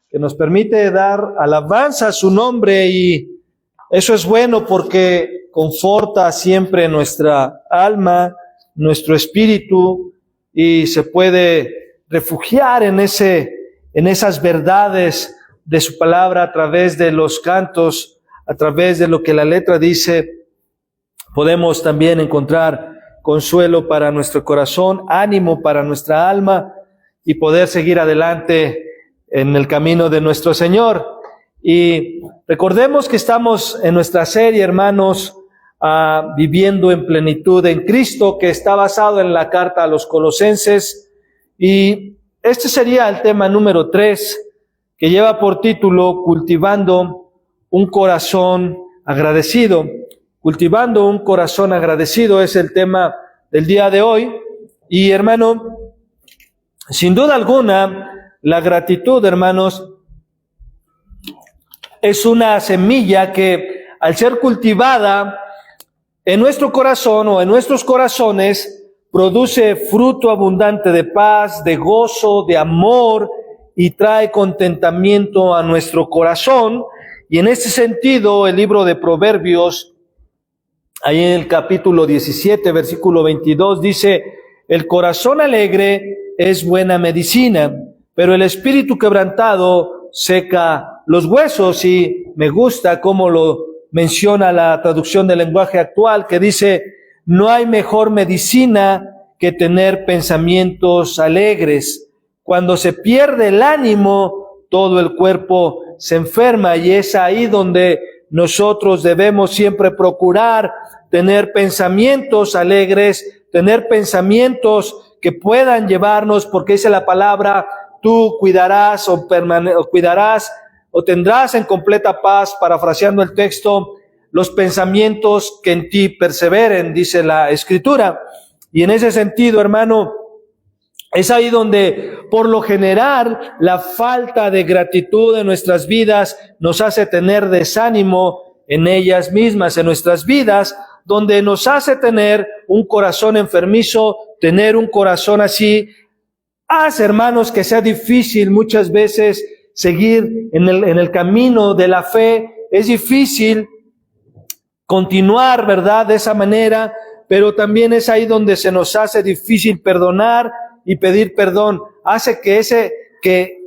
que nos permite dar alabanza a su nombre, y eso es bueno porque conforta siempre nuestra alma, nuestro espíritu, y se puede refugiar en esas verdades de su palabra a través de los cantos, a través de lo que la letra dice. Podemos también encontrar consuelo para nuestro corazón, ánimo para nuestra alma, y poder seguir adelante en el camino de nuestro Señor. Y recordemos que estamos en nuestra serie, hermanos, viviendo en plenitud en Cristo, que está basado en la carta a los Colosenses, y este sería el tema número 3, que lleva por título Cultivando un corazón agradecido. Cultivando un corazón agradecido es el tema del día de hoy. Y hermano, sin duda alguna, la gratitud, hermanos, es una semilla que al ser cultivada en nuestro corazón o en nuestros corazones, produce fruto abundante de paz, de gozo, de amor, y trae contentamiento a nuestro corazón. Y en este sentido, el libro de Proverbios, ahí en el capítulo 17, versículo 22, dice: el corazón alegre es buena medicina, pero el espíritu quebrantado seca los huesos. Y me gusta cómo lo menciona la traducción del lenguaje actual, que dice: no hay mejor medicina que tener pensamientos alegres. Cuando se pierde el ánimo, todo el cuerpo se enferma, y es ahí donde nosotros debemos siempre procurar tener pensamientos alegres, tener pensamientos que puedan llevarnos, porque dice la palabra: tú cuidarás o tendrás en completa paz, parafraseando el texto, los pensamientos que en ti perseveren, dice la Escritura. Y en ese sentido, hermano, es ahí donde, por lo general, la falta de gratitud en nuestras vidas nos hace tener desánimo en ellas mismas, en nuestras vidas, donde nos hace tener un corazón enfermizo, tener un corazón así. Hace, hermanos, que sea difícil muchas veces seguir en el camino de la fe. Es difícil continuar, ¿verdad?, de esa manera, pero también es ahí donde se nos hace difícil perdonar y pedir perdón. Hace que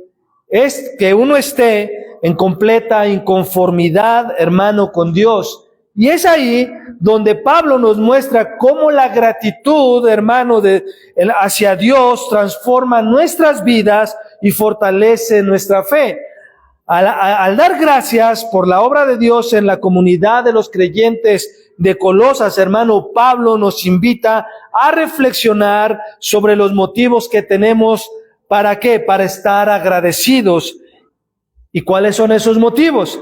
uno esté en completa inconformidad, hermano, con Dios. Y es ahí donde Pablo nos muestra cómo la gratitud, hermano, hacia Dios transforma nuestras vidas y fortalece nuestra fe. Al dar gracias por la obra de Dios en la comunidad de los creyentes de Colosas, hermano, Pablo nos invita a reflexionar sobre los motivos que tenemos. ¿Para qué? Para estar agradecidos. ¿Y cuáles son esos motivos?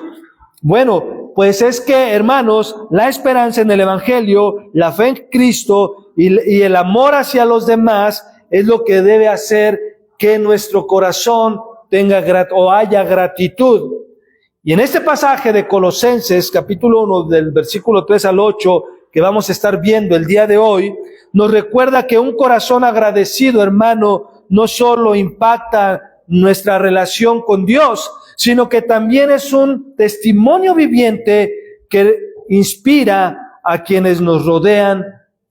Bueno, pues es que, hermanos, la esperanza en el Evangelio, la fe en Cristo y el amor hacia los demás es lo que debe hacer que nuestro corazón haya gratitud. Y en este pasaje de Colosenses, capítulo 1, del versículo 3 al 8, que vamos a estar viendo el día de hoy, nos recuerda que un corazón agradecido, hermano, no solo impacta nuestra relación con Dios, sino que también es un testimonio viviente que inspira a quienes nos rodean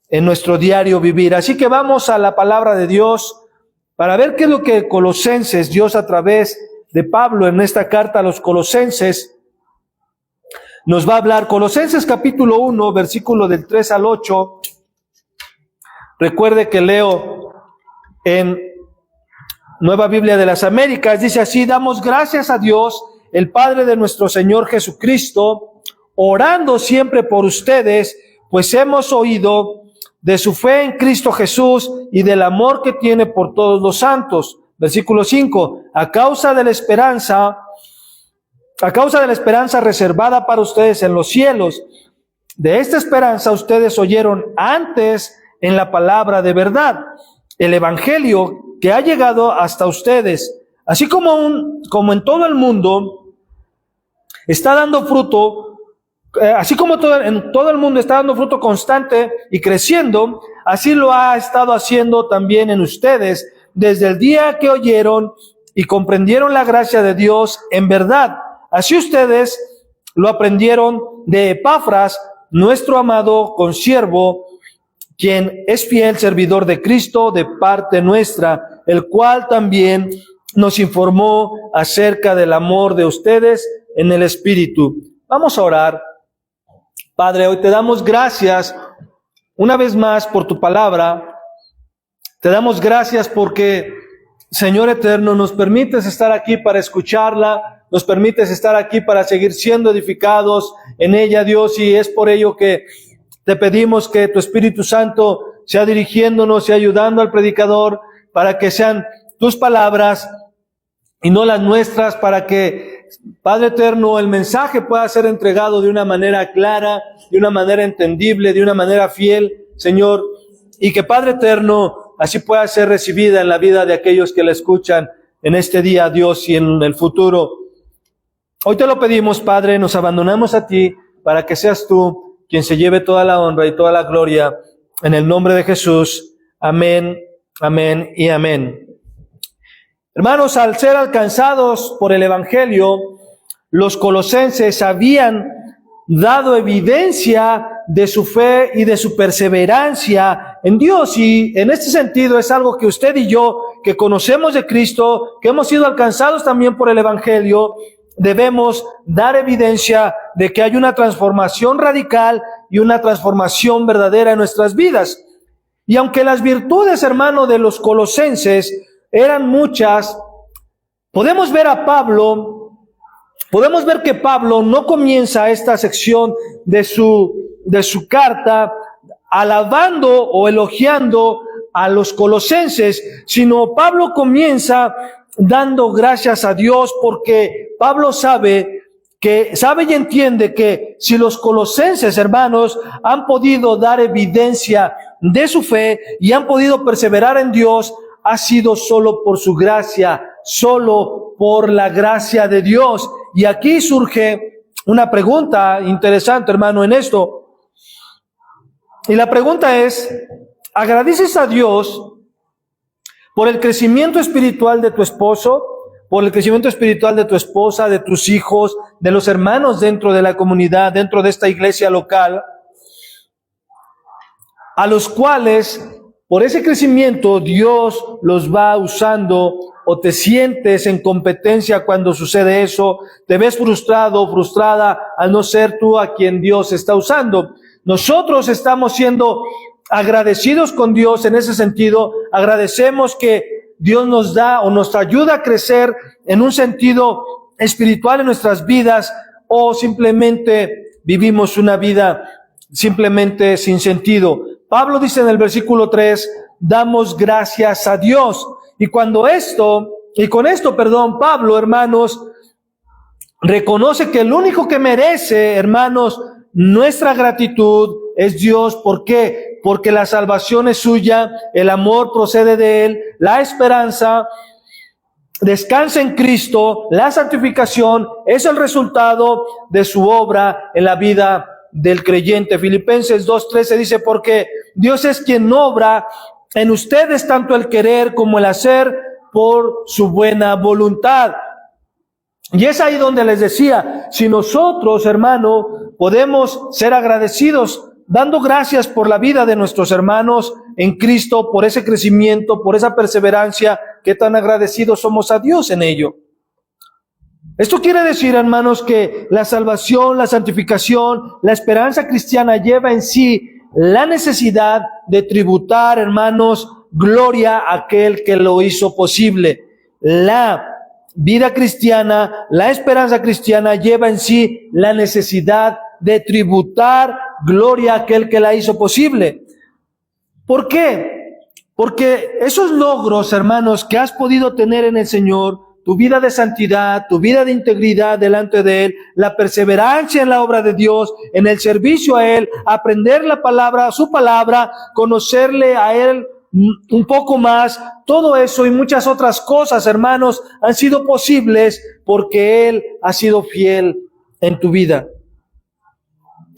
en nuestro diario vivir. Así que vamos a la palabra de Dios para ver qué es lo que Colosenses, Dios a través de Pablo en esta carta a los Colosenses, nos va a hablar. Colosenses capítulo 1, versículo del 3 al 8. Recuerde que leo en Nueva Biblia de las Américas. Dice así: damos gracias a Dios, el Padre de nuestro Señor Jesucristo, orando siempre por ustedes, pues hemos oído de su fe en Cristo Jesús y del amor que tiene por todos los santos. Versículo 5, a causa de la esperanza reservada para ustedes en los cielos. De esta esperanza ustedes oyeron antes en la palabra de verdad, el evangelio que ha llegado hasta ustedes, así como en todo el mundo está dando fruto, en todo el mundo está dando fruto constante y creciendo, así lo ha estado haciendo también en ustedes, desde el día que oyeron y comprendieron la gracia de Dios en verdad. Así ustedes lo aprendieron de Epafras, nuestro amado consiervo, quien es fiel servidor de Cristo de parte nuestra, el cual también nos informó acerca del amor de ustedes en el Espíritu. Vamos a orar. Padre, hoy te damos gracias una vez más por tu palabra. Te damos gracias porque, Señor eterno, nos permites estar aquí para escucharla, nos permites estar aquí para seguir siendo edificados en ella, Dios, y es por ello que te pedimos que tu Espíritu Santo sea dirigiéndonos y ayudando al predicador para que sean tus palabras y no las nuestras, para que, Padre eterno, el mensaje pueda ser entregado de una manera clara, de una manera entendible, de una manera fiel, Señor, y que, Padre eterno, así pueda ser recibida en la vida de aquellos que la escuchan en este día, Dios, y en el futuro. Hoy te lo pedimos, Padre, nos abandonamos a ti para que seas tú quien se lleve toda la honra y toda la gloria, en el nombre de Jesús. Amén, amén y amén. Hermanos, al ser alcanzados por el Evangelio, los colosenses habían dado evidencia de su fe y de su perseverancia en Dios. Y en este sentido es algo que usted y yo, que conocemos de Cristo, que hemos sido alcanzados también por el Evangelio, debemos dar evidencia de que hay una transformación radical y una transformación verdadera en nuestras vidas. Y aunque las virtudes, hermano, de los colosenses eran muchas, podemos ver que Pablo no comienza esta sección de su carta alabando o elogiando a los colosenses, sino Pablo comienza dando gracias a Dios, porque Pablo sabe y entiende que si los colosenses, hermanos, han podido dar evidencia de su fe y han podido perseverar en Dios, ha sido solo por su gracia, solo por la gracia de Dios. Y aquí surge una pregunta interesante, hermano, en esto. Y la pregunta es, ¿agradeces a Dios por el crecimiento espiritual de tu esposo, por el crecimiento espiritual de tu esposa, de tus hijos, de los hermanos dentro de la comunidad, dentro de esta iglesia local, a los cuales por ese crecimiento Dios los va usando? ¿O te sientes en competencia cuando sucede eso? ¿Te ves frustrado o frustrada al no ser tú a quien Dios está usando? Nosotros estamos siendo agradecidos con Dios en ese sentido. Agradecemos que Dios nos da o nos ayuda a crecer en un sentido espiritual en nuestras vidas, o simplemente vivimos una vida simplemente sin sentido. Pablo dice en el versículo 3, damos gracias a Dios. Y con esto, Pablo, hermanos, reconoce que el único que merece, hermanos, nuestra gratitud es Dios. ¿Por qué? Porque la salvación es suya, el amor procede de Él, la esperanza descansa en Cristo, la santificación es el resultado de su obra en la vida del creyente. Filipenses 2:13 dice, porque Dios es quien obra en ustedes tanto el querer como el hacer por su buena voluntad. Y es ahí donde les decía, si nosotros, hermano, podemos ser agradecidos, dando gracias por la vida de nuestros hermanos en Cristo, por ese crecimiento, por esa perseverancia, qué tan agradecidos somos a Dios en ello. Esto quiere decir, hermanos, que la salvación, la santificación, la esperanza cristiana lleva en sí la necesidad de tributar, hermanos, gloria a aquel que lo hizo posible. La vida cristiana, la esperanza cristiana lleva en sí la necesidad de tributar gloria a aquel que la hizo posible. ¿Por qué? Porque esos logros, hermanos, que has podido tener en el Señor, tu vida de santidad, tu vida de integridad delante de Él, la perseverancia en la obra de Dios, en el servicio a Él, aprender la palabra, su palabra, conocerle a Él un poco más, todo eso y muchas otras cosas, hermanos, han sido posibles porque Él ha sido fiel en tu vida.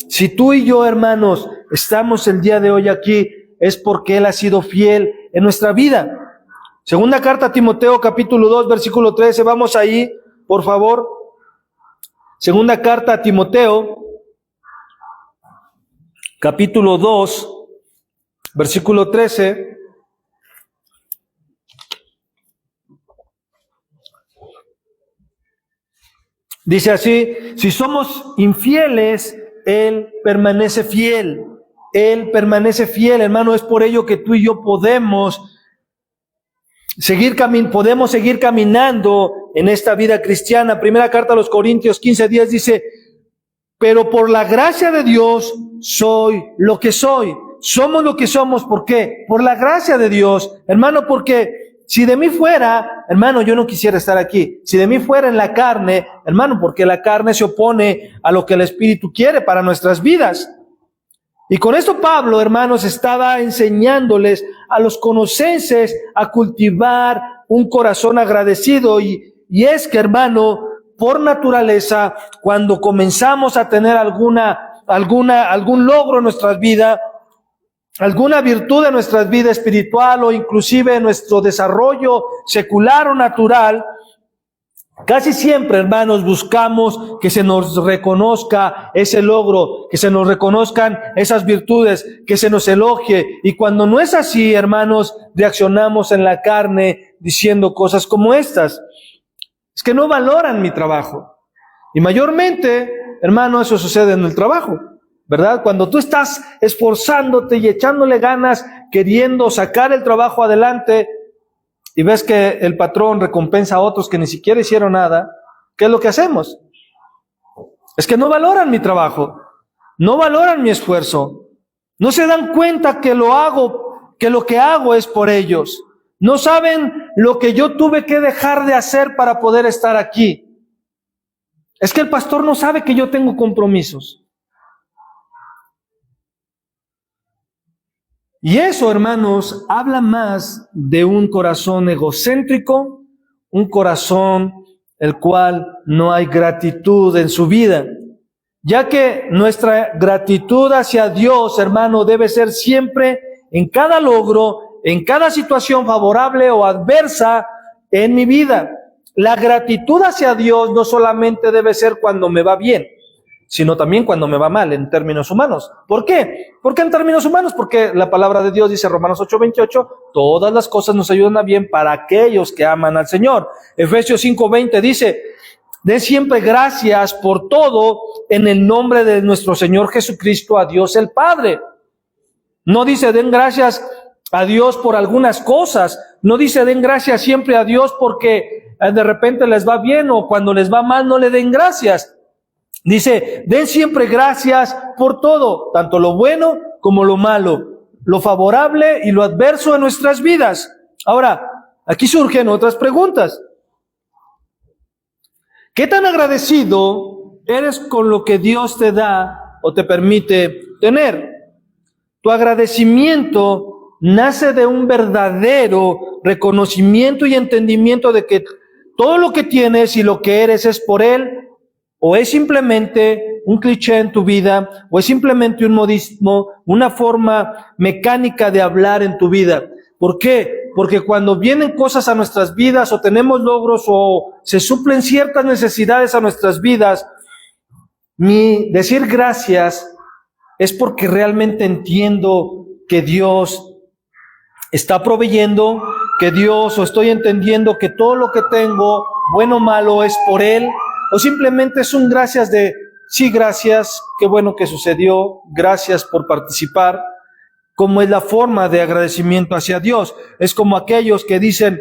Si tú y yo, hermanos, estamos el día de hoy aquí, es porque Él ha sido fiel en nuestra vida. Segunda carta a Timoteo, capítulo 2, versículo 13. Vamos ahí, por favor. Segunda carta a Timoteo, capítulo 2, versículo 13. Dice así: si somos infieles, Él permanece fiel. Él permanece fiel, hermano. Es por ello que tú y yo podemos seguir caminando en esta vida cristiana. Primera carta a los Corintios 15:10 dice: pero por la gracia de Dios soy lo que soy. Somos lo que somos. ¿Por qué? Por la gracia de Dios, hermano, porque si de mí fuera, hermano, yo no quisiera estar aquí. Si de mí fuera en la carne, hermano, porque la carne se opone a lo que el Espíritu quiere para nuestras vidas. Y con esto Pablo, hermanos, estaba enseñándoles a los colosenses a cultivar un corazón agradecido. Y es que, hermano, por naturaleza, cuando comenzamos a tener algún logro en nuestras vidas, alguna virtud en nuestra vida espiritual o inclusive en nuestro desarrollo secular o natural, casi siempre, hermanos, buscamos que se nos reconozca ese logro, que se nos reconozcan esas virtudes, que se nos elogie. Y cuando no es así, hermanos, reaccionamos en la carne diciendo cosas como estas: es que no valoran mi trabajo. Y mayormente, hermano, eso sucede en el trabajo, ¿verdad? Cuando tú estás esforzándote y echándole ganas, queriendo sacar el trabajo adelante, y ves que el patrón recompensa a otros que ni siquiera hicieron nada, ¿qué es lo que hacemos? Es que no valoran mi trabajo, no valoran mi esfuerzo, no se dan cuenta que lo que hago es por ellos, no saben lo que yo tuve que dejar de hacer para poder estar aquí. Es que el pastor no sabe que yo tengo compromisos. Y eso, hermanos, habla más de un corazón egocéntrico, un corazón el cual no hay gratitud en su vida, ya que nuestra gratitud hacia Dios, hermano, debe ser siempre en cada logro, en cada situación favorable o adversa en mi vida. La gratitud hacia Dios no solamente debe ser cuando me va bien, sino también cuando me va mal en términos humanos. ¿Por qué? ¿Por qué en términos humanos? Porque la palabra de Dios dice, Romanos 8:28, todas las cosas nos ayudan a bien para aquellos que aman al Señor. Efesios 5:20 dice, den siempre gracias por todo en el nombre de nuestro Señor Jesucristo, a Dios el Padre. No dice den gracias a Dios por algunas cosas, no dice den gracias siempre a Dios porque de repente les va bien o cuando les va mal no le den gracias. Dice, den siempre gracias por todo, tanto lo bueno como lo malo, lo favorable y lo adverso en nuestras vidas. Ahora, aquí surgen otras preguntas. ¿Qué tan agradecido eres con lo que Dios te da o te permite tener? Tu agradecimiento nace de un verdadero reconocimiento y entendimiento de que todo lo que tienes y lo que eres es por Él, o es simplemente un cliché en tu vida, o es simplemente un modismo, una forma mecánica de hablar en tu vida. ¿Por qué? Porque cuando vienen cosas a nuestras vidas, o tenemos logros, o se suplen ciertas necesidades a nuestras vidas, mi decir gracias es porque realmente entiendo que Dios está proveyendo, que Dios, o estoy entendiendo que todo lo que tengo, bueno o malo, es por Él. O simplemente es un gracias de, sí, gracias, qué bueno que sucedió, gracias por participar, como es la forma de agradecimiento hacia Dios. Es como aquellos que dicen,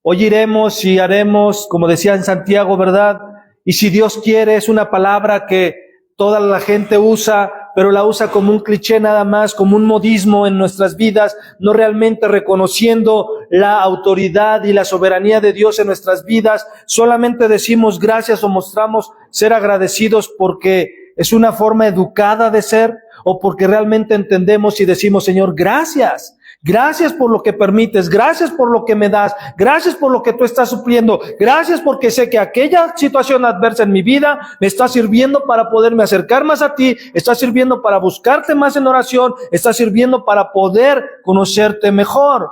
hoy iremos y haremos, como decía en Santiago, ¿verdad? Y si Dios quiere, es una palabra que toda la gente usa, pero la usa como un cliché nada más, como un modismo en nuestras vidas, no realmente reconociendo la autoridad y la soberanía de Dios en nuestras vidas. Solamente decimos gracias o mostramos ser agradecidos porque es una forma educada de ser, o porque realmente entendemos y decimos, Señor, gracias. Gracias por lo que permites, gracias por lo que me das, gracias por lo que tú estás supliendo, gracias porque sé que aquella situación adversa en mi vida me está sirviendo para poderme acercar más a ti, está sirviendo para buscarte más en oración, está sirviendo para poder conocerte mejor.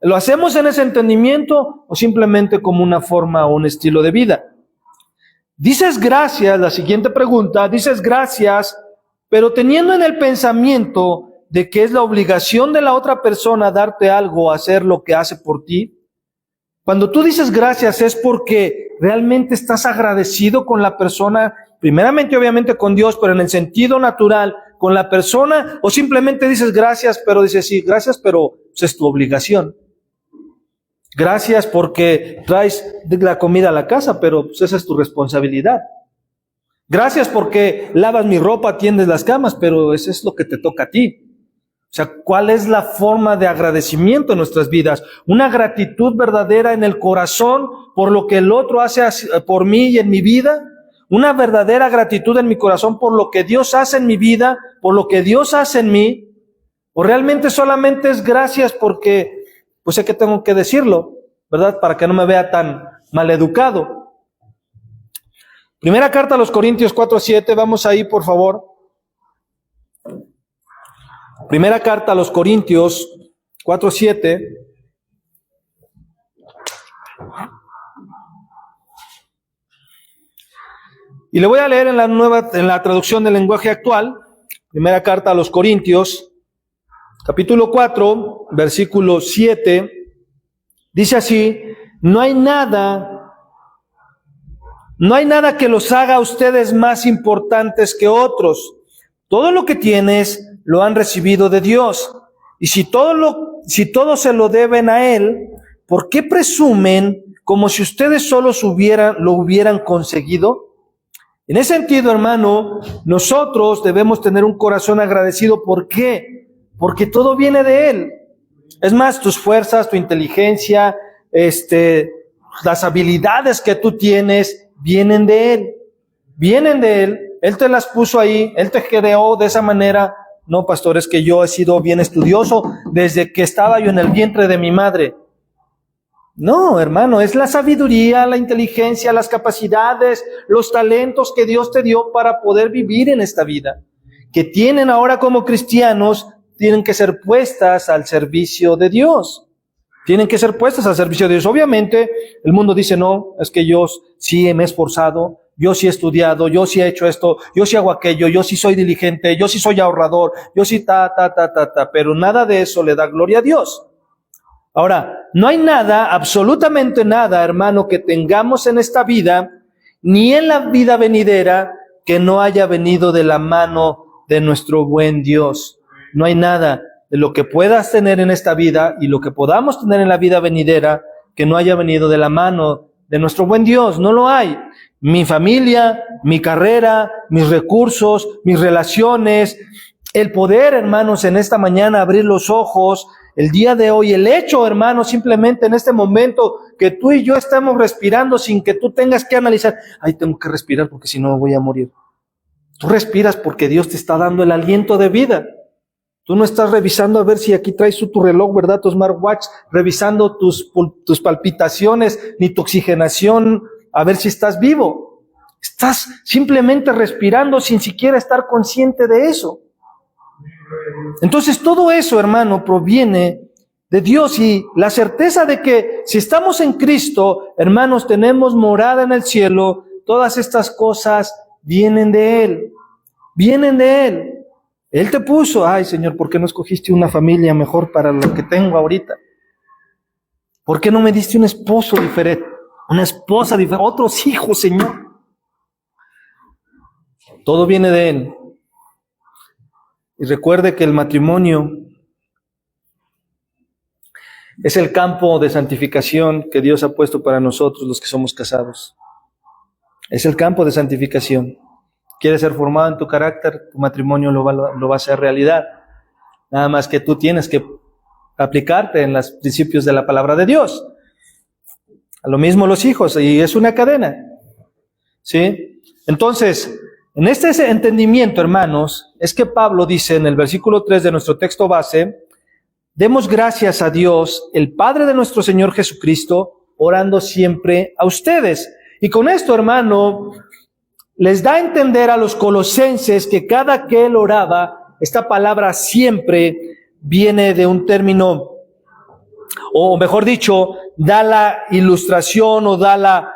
¿Lo hacemos en ese entendimiento o simplemente como una forma o un estilo de vida? Dices gracias, la siguiente pregunta, dices gracias, pero teniendo en el pensamiento de que es la obligación de la otra persona darte algo, hacer lo que hace por ti. Cuando tú dices gracias es porque realmente estás agradecido con la persona, primeramente obviamente con Dios, pero en el sentido natural, con la persona, o simplemente dices gracias, pero dices sí, gracias, pero pues, es tu obligación. Gracias porque traes la comida a la casa, pero pues, esa es tu responsabilidad. Gracias porque lavas mi ropa, tiendes las camas, pero eso es lo que te toca a ti. O sea, ¿cuál es la forma de agradecimiento en nuestras vidas? Una gratitud verdadera en el corazón por lo que el otro hace por mí y en mi vida. Una verdadera gratitud en mi corazón por lo que Dios hace en mi vida, por lo que Dios hace en mí. O realmente solamente es gracias porque, pues sé que tengo que decirlo, ¿verdad? Para que no me vea tan maleducado. Primera carta a los Corintios 4:7, vamos ahí por favor. Primera carta a los Corintios 4:7. Y le voy a leer en la traducción del lenguaje actual. Primera carta a los Corintios, capítulo 4, versículo 7. Dice así: no hay nada que los haga a ustedes más importantes que otros. Todo lo que tienes lo han recibido de Dios. Y si todo se lo deben a Él, ¿por qué presumen como si ustedes solos lo hubieran conseguido? En ese sentido, hermano, nosotros debemos tener un corazón agradecido. ¿Por qué? Porque todo viene de Él. Es más, tus fuerzas, tu inteligencia, las habilidades que tú tienes, vienen de Él. Vienen de Él. Él te las puso ahí, Él te creó de esa manera. No, pastor, es que yo he sido bien estudioso desde que estaba yo en el vientre de mi madre. No, hermano, es la sabiduría, la inteligencia, las capacidades, los talentos que Dios te dio para poder vivir en esta vida, que tienen ahora como cristianos, tienen que ser puestas al servicio de Dios. Tienen que ser puestas al servicio de Dios. Obviamente, el mundo dice, no, es que yo sí me he esforzado, yo sí he estudiado, yo sí he hecho esto, yo sí hago aquello, yo sí soy diligente, yo sí soy ahorrador, yo sí pero nada de eso le da gloria a Dios. Ahora, no hay nada, absolutamente nada, hermano, que tengamos en esta vida, ni en la vida venidera, que no haya venido de la mano de nuestro buen Dios. No hay nada de lo que puedas tener en esta vida y lo que podamos tener en la vida venidera que no haya venido de la mano de nuestro buen Dios. No lo hay. Mi familia, mi carrera, mis recursos, mis relaciones, el poder, hermanos, en esta mañana abrir los ojos, el día de hoy, el hecho, hermanos, simplemente en este momento que tú y yo estamos respirando sin que tú tengas que analizar, ay, tengo que respirar porque si no voy a morir. Tú respiras porque Dios te está dando el aliento de vida. Tú no estás revisando a ver si aquí traes tu reloj, ¿verdad? Tu smartwatch, revisando tus palpitaciones, ni tu oxigenación, a ver si estás vivo. Estás simplemente respirando sin siquiera estar consciente de eso. Entonces todo eso, hermano, proviene de Dios, y la certeza de que si estamos en Cristo, hermanos, tenemos morada en el cielo. Todas estas cosas vienen de Él, vienen de Él. Él te puso, ay Señor, ¿por qué no escogiste una familia mejor para lo que tengo ahorita? ¿Por qué no me diste un esposo diferente, una esposa diferente, otros hijos, Señor? Todo viene de Él. Y recuerde que el matrimonio es el campo de santificación que Dios ha puesto para nosotros los que somos casados. Es el campo de santificación. ¿Quieres ser formado en tu carácter? Tu matrimonio lo va a hacer realidad. Nada más que tú tienes que aplicarte en los principios de la palabra de Dios. A lo mismo los hijos, y es una cadena. ¿Sí? Entonces, en este entendimiento, hermanos, es que Pablo dice en el versículo 3 de nuestro texto base: demos gracias a Dios, el Padre de nuestro Señor Jesucristo, orando siempre a ustedes. Y con esto, hermano, les da a entender a los colosenses que cada que él oraba, esta palabra siempre viene de un término o mejor dicho, da la ilustración o da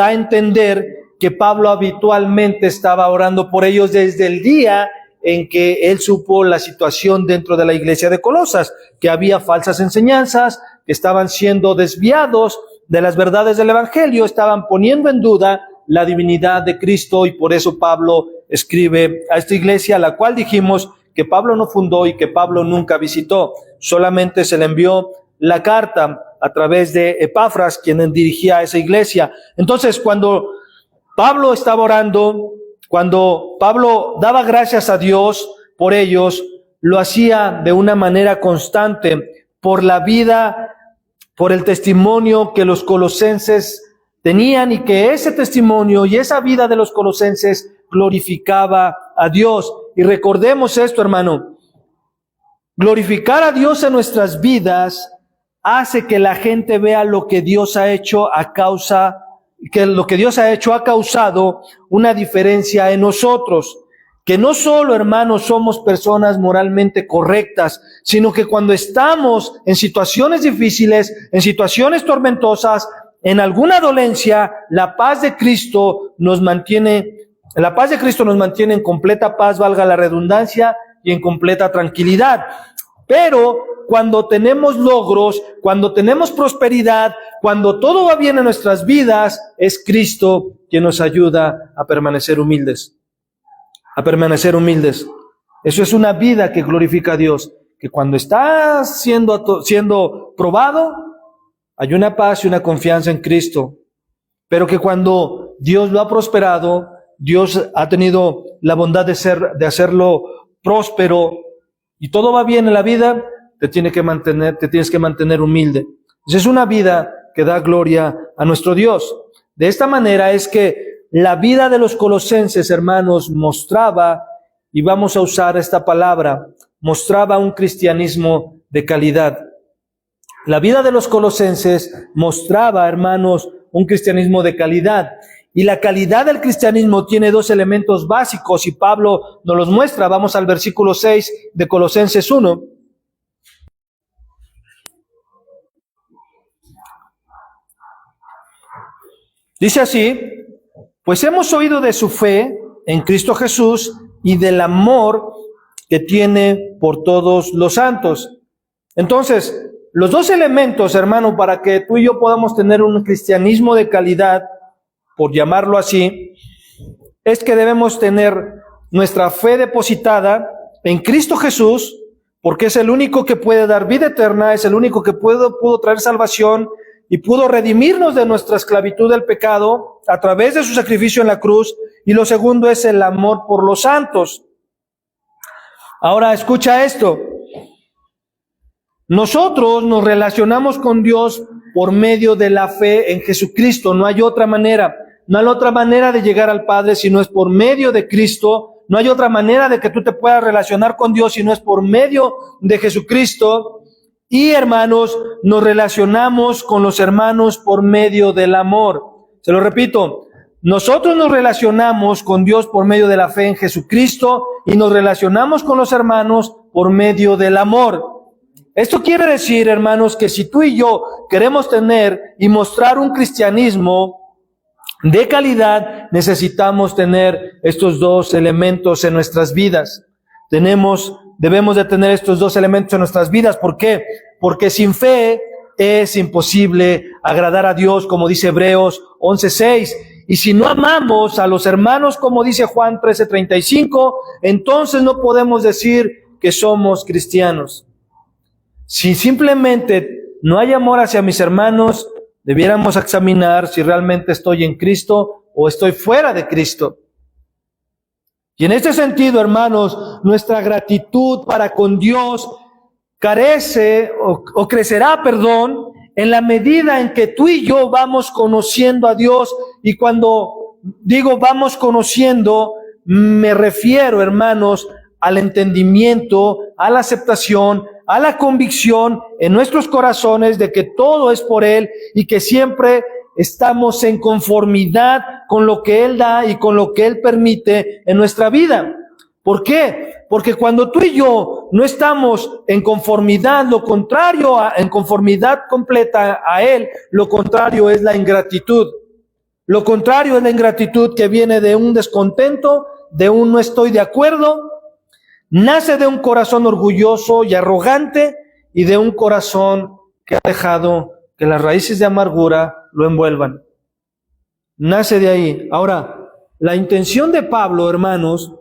a entender que Pablo habitualmente estaba orando por ellos desde el día en que él supo la situación dentro de la iglesia de Colosas, que había falsas enseñanzas, que estaban siendo desviados de las verdades del evangelio, estaban poniendo en duda la divinidad de Cristo, y por eso Pablo escribe a esta iglesia, la cual dijimos que Pablo no fundó y que Pablo nunca visitó, solamente se le envió la carta a través de Epafras, quien dirigía a esa iglesia. Entonces, cuando Pablo estaba orando, cuando Pablo daba gracias a Dios por ellos, lo hacía de una manera constante por la vida, por el testimonio que los colosenses tenían, y que ese testimonio y esa vida de los colosenses glorificaba a Dios. Y recordemos esto, hermano, glorificar a Dios en nuestras vidas hace que la gente vea lo que Dios ha hecho ha causado una diferencia en nosotros. Que no solo, hermanos, somos personas moralmente correctas, sino que cuando estamos en situaciones difíciles, en situaciones tormentosas, en alguna dolencia, la paz de Cristo nos mantiene en completa paz, valga la redundancia, y en completa tranquilidad. Pero cuando tenemos logros, cuando tenemos prosperidad, cuando todo va bien en nuestras vidas, es Cristo quien nos ayuda a permanecer humildes. Eso es una vida que glorifica a Dios, que cuando estás siendo probado, hay una paz y una confianza en Cristo, pero que cuando Dios lo ha prosperado, Dios ha tenido la bondad de hacerlo próspero, y todo va bien en la vida, te tienes que mantener humilde. Esa es una vida que da gloria a nuestro Dios. De esta manera es que la vida de los colosenses, hermanos, mostraba, y vamos a usar esta palabra, mostraba un cristianismo de calidad. La vida de los colosenses mostraba, hermanos, un cristianismo de calidad. Y la calidad del cristianismo tiene dos elementos básicos, y Pablo nos los muestra. Vamos al versículo 6 de Colosenses 1. Dice así: pues hemos oído de su fe en Cristo Jesús y del amor que tiene por todos los santos. Entonces, los dos elementos, hermano, para que tú y yo podamos tener un cristianismo de calidad, por llamarlo así, es que debemos tener nuestra fe depositada en Cristo Jesús, porque es el único que puede dar vida eterna, es el único que pudo traer salvación y pudo redimirnos de nuestra esclavitud del pecado a través de su sacrificio en la cruz. Y lo segundo es el amor por los santos. Ahora escucha esto. Nosotros nos relacionamos con Dios por medio de la fe en Jesucristo. No hay otra manera. No hay otra manera de llegar al Padre si no es por medio de Cristo. No hay otra manera de que tú te puedas relacionar con Dios si no es por medio de Jesucristo. Y, hermanos, nos relacionamos con los hermanos por medio del amor. Se lo repito. Nosotros nos relacionamos con Dios por medio de la fe en Jesucristo, y nos relacionamos con los hermanos por medio del amor. Esto quiere decir, hermanos, que si tú y yo queremos tener y mostrar un cristianismo de calidad, necesitamos tener estos dos elementos en nuestras vidas. Debemos de tener estos dos elementos en nuestras vidas. ¿Por qué? Porque sin fe es imposible agradar a Dios, como dice Hebreos 11:6. Y si no amamos a los hermanos, como dice Juan 13:35, entonces no podemos decir que somos cristianos. Si simplemente no hay amor hacia mis hermanos, debiéramos examinar si realmente estoy en Cristo o estoy fuera de Cristo. Y en este sentido, hermanos, nuestra gratitud para con Dios crece en la medida en que tú y yo vamos conociendo a Dios. Y cuando digo vamos conociendo, me refiero, hermanos, al entendimiento, a la aceptación, a la convicción en nuestros corazones de que todo es por Él y que siempre estamos en conformidad con lo que Él da y con lo que Él permite en nuestra vida. ¿Por qué? Porque cuando tú y yo no estamos en conformidad, en conformidad completa a Él, lo contrario es la ingratitud. Lo contrario es la ingratitud que viene de un descontento, de un no estoy de acuerdo, nace de un corazón orgulloso y arrogante y de un corazón que ha dejado que las raíces de amargura lo envuelvan. Nace de ahí. Ahora, la intención de Pablo, hermanos,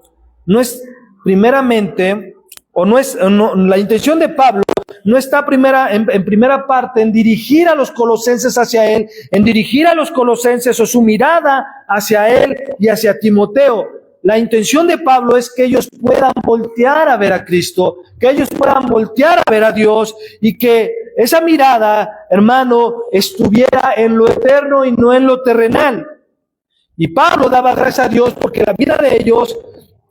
no es primeramente, la intención de Pablo no está en primera parte en dirigir a los colosenses hacia él, en dirigir a los colosenses o su mirada hacia él y hacia Timoteo. La intención de Pablo es que ellos puedan voltear a ver a Cristo, que ellos puedan voltear a ver a Dios y que esa mirada, hermano, estuviera en lo eterno y no en lo terrenal. Y Pablo daba gracias a Dios porque la vida de ellos,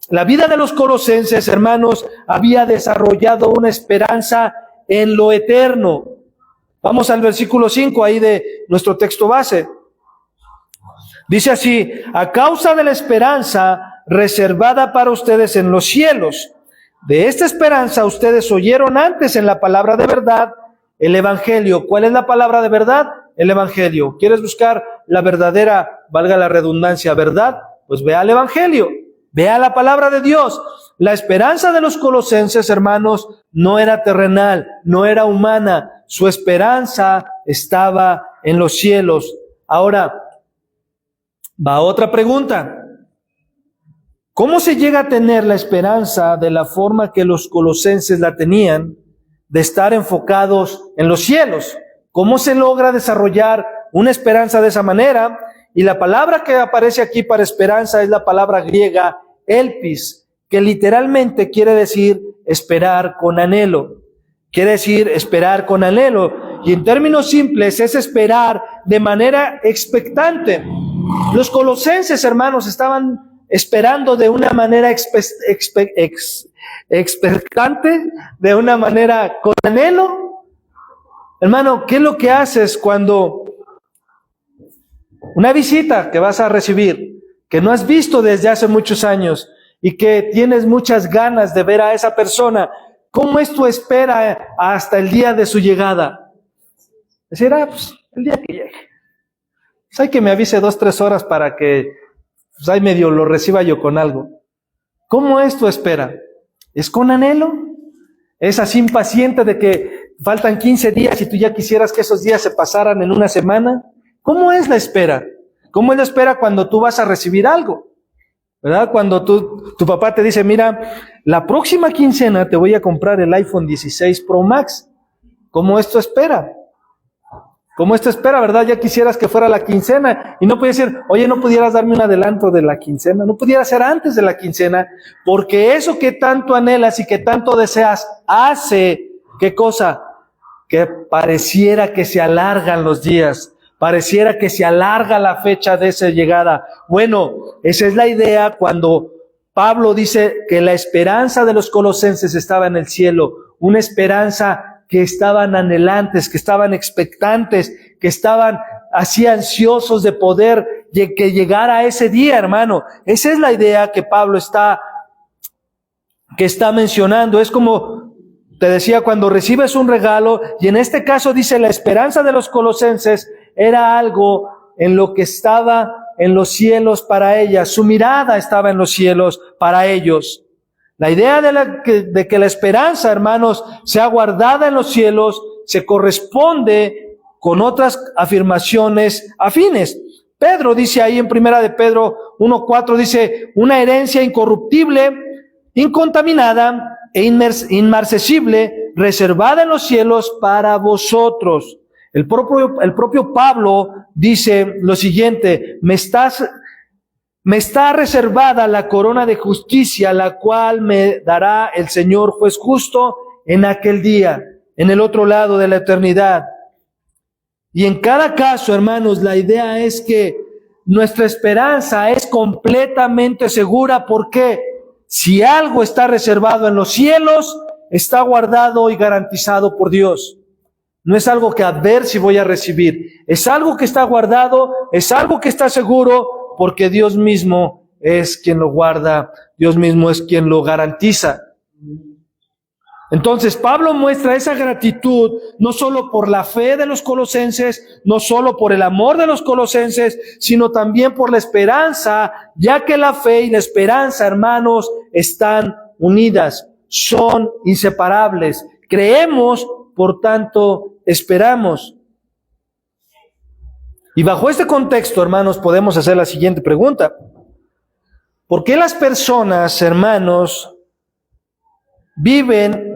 la vida de los colosenses, hermanos, había desarrollado una esperanza en lo eterno. Vamos al versículo 5 ahí de nuestro texto base. Dice así: a causa de la esperanza reservada para ustedes en los cielos. De esta esperanza ustedes oyeron antes en la palabra de verdad, el evangelio. ¿Cuál es la palabra de verdad? El evangelio. ¿Quieres buscar la verdadera, valga la redundancia, verdad? Pues ve al evangelio, ve a la palabra de Dios. La esperanza de los colosenses, hermanos, no era terrenal, no era humana. Su esperanza estaba en los cielos. Ahora, va otra pregunta. ¿Cómo se llega a tener la esperanza de la forma que los colosenses la tenían, de estar enfocados en los cielos? ¿Cómo se logra desarrollar una esperanza de esa manera? Y la palabra que aparece aquí para esperanza es la palabra griega elpis, que literalmente quiere decir esperar con anhelo. Quiere decir esperar con anhelo. Y en términos simples es esperar de manera expectante. Los colosenses, hermanos, estaban esperando de una manera expectante, de una manera con anhelo. Hermano, ¿qué es lo que haces cuando una visita que vas a recibir, que no has visto desde hace muchos años y que tienes muchas ganas de ver a esa persona? ¿Cómo es tu espera hasta el día de su llegada? Decir, pues el día que llegue. Pues hay que me avise 2-3 horas para que pues ahí medio lo reciba yo con algo. ¿Cómo es tu espera? ¿Es con anhelo? ¿Es así impaciente de que faltan 15 días y tú ya quisieras que esos días se pasaran en una semana? ¿Cómo es la espera? ¿Cómo es la espera cuando tú vas a recibir algo? ¿Verdad? Cuando tu papá te dice, mira, la próxima quincena te voy a comprar el iPhone 16 Pro Max. ¿Cómo es tu espera? ¿Cómo es tu espera, verdad? Ya quisieras que fuera la quincena y no puedes decir, oye, ¿no pudieras darme un adelanto de la quincena? No pudiera ser antes de la quincena, porque eso que tanto anhelas y que tanto deseas hace, ¿qué cosa? Que pareciera que se alargan los días, pareciera que se alarga la fecha de esa llegada. Bueno, esa es la idea cuando Pablo dice que la esperanza de los colosenses estaba en el cielo, una esperanza que estaban anhelantes, que estaban expectantes, que estaban así ansiosos de poder que llegara ese día, hermano. Esa es la idea que Pablo está mencionando. Es como te decía, cuando recibes un regalo, y en este caso dice la esperanza de los colosenses era algo en lo que estaba en los cielos para ellas. Su mirada estaba en los cielos para ellos. La idea de que la esperanza, hermanos, sea guardada en los cielos, se corresponde con otras afirmaciones afines. Pedro dice ahí en primera de Pedro 1:4, dice, una herencia incorruptible, incontaminada e inmarcesible, reservada en los cielos para vosotros. El propio Pablo dice lo siguiente, me está reservada la corona de justicia, la cual me dará el Señor juez justo en aquel día, en el otro lado de la eternidad. Y en cada caso, hermanos, la idea es que nuestra esperanza es completamente segura. ¿Por qué? Si algo está reservado en los cielos, está guardado y garantizado por Dios. No es algo que a ver si voy a recibir. Es algo que está guardado, es algo que está seguro, porque Dios mismo es quien lo guarda, Dios mismo es quien lo garantiza. Entonces, Pablo muestra esa gratitud no solo por la fe de los colosenses, no solo por el amor de los colosenses, sino también por la esperanza, ya que la fe y la esperanza, hermanos, están unidas, son inseparables. Creemos, por tanto, esperamos. Y bajo este contexto, hermanos, podemos hacer la siguiente pregunta. ¿Por qué las personas, hermanos, viven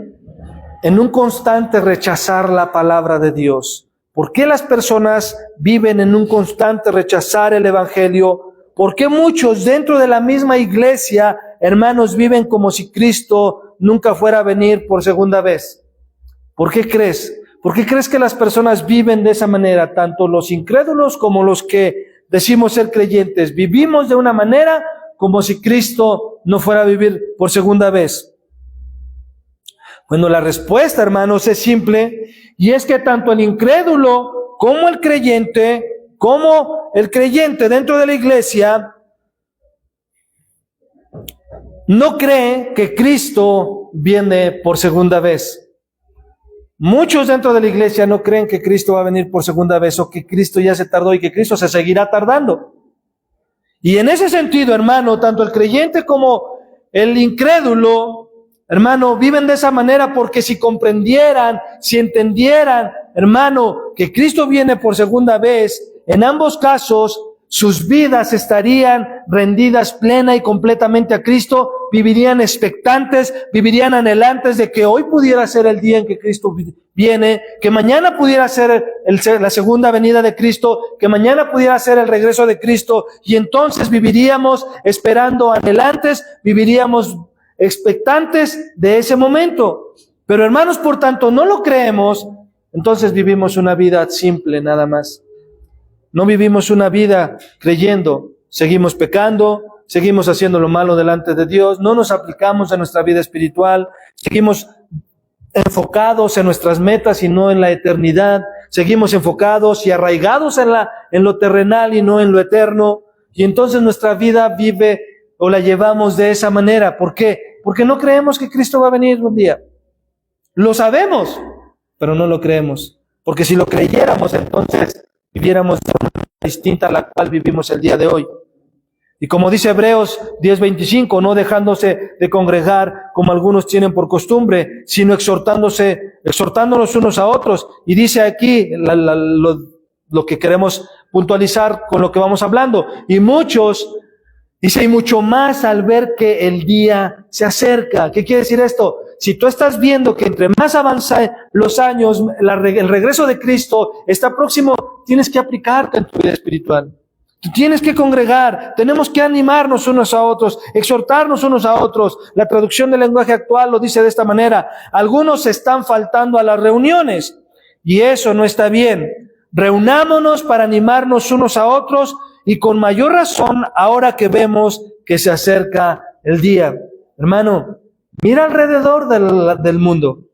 en un constante rechazar la palabra de Dios? ¿Por qué las personas viven en un constante rechazar el Evangelio? ¿Por qué muchos dentro de la misma iglesia, hermanos, viven como si Cristo nunca fuera a venir por segunda vez? ¿Por qué crees? ¿Por qué crees que las personas viven de esa manera? Tanto los incrédulos como los que decimos ser creyentes. Vivimos de una manera como si Cristo no fuera a vivir por segunda vez. Bueno, la respuesta, hermanos, es simple, y es que tanto el incrédulo como el creyente dentro de la iglesia, no cree que Cristo viene por segunda vez. Muchos dentro de la iglesia no creen que Cristo va a venir por segunda vez, o que Cristo ya se tardó y que Cristo se seguirá tardando. Y en ese sentido, hermano, tanto el creyente como el incrédulo, hermano, viven de esa manera, porque si comprendieran, si entendieran, hermano, que Cristo viene por segunda vez, en ambos casos sus vidas estarían rendidas plena y completamente a Cristo, vivirían expectantes, vivirían anhelantes de que hoy pudiera ser el día en que Cristo viene, que mañana pudiera ser la segunda venida de Cristo, que mañana pudiera ser el regreso de Cristo, y entonces viviríamos esperando anhelantes, viviríamos expectantes de ese momento. Pero hermanos, por tanto, no lo creemos, entonces vivimos una vida simple nada más. No vivimos una vida creyendo, seguimos pecando, seguimos haciendo lo malo delante de Dios, no nos aplicamos a nuestra vida espiritual, seguimos enfocados en nuestras metas y no en la eternidad, seguimos enfocados y arraigados en lo terrenal y no en lo eterno, y entonces nuestra vida vive o la llevamos de esa manera. ¿Por qué? Porque no creemos que Cristo va a venir un día. Lo sabemos, pero no lo creemos, porque si lo creyéramos, entonces viviéramos de una manera distinta a la cual vivimos el día de hoy. Y como dice Hebreos 10:25, no dejándose de congregar como algunos tienen por costumbre, sino exhortándonos unos a otros. Y dice aquí lo que queremos puntualizar con lo que vamos hablando. Y muchos, dice, y mucho más al ver que el día se acerca. ¿Qué quiere decir esto? Si tú estás viendo que entre más avanzan los años, el regreso de Cristo está próximo, tienes que aplicarte en tu vida espiritual. Tú tienes que congregar, tenemos que animarnos unos a otros, exhortarnos unos a otros. La traducción del lenguaje actual lo dice de esta manera: algunos están faltando a las reuniones, y eso no está bien. Reunámonos para animarnos unos a otros, y con mayor razón ahora que vemos que se acerca el día. Hermano, mira alrededor del mundo.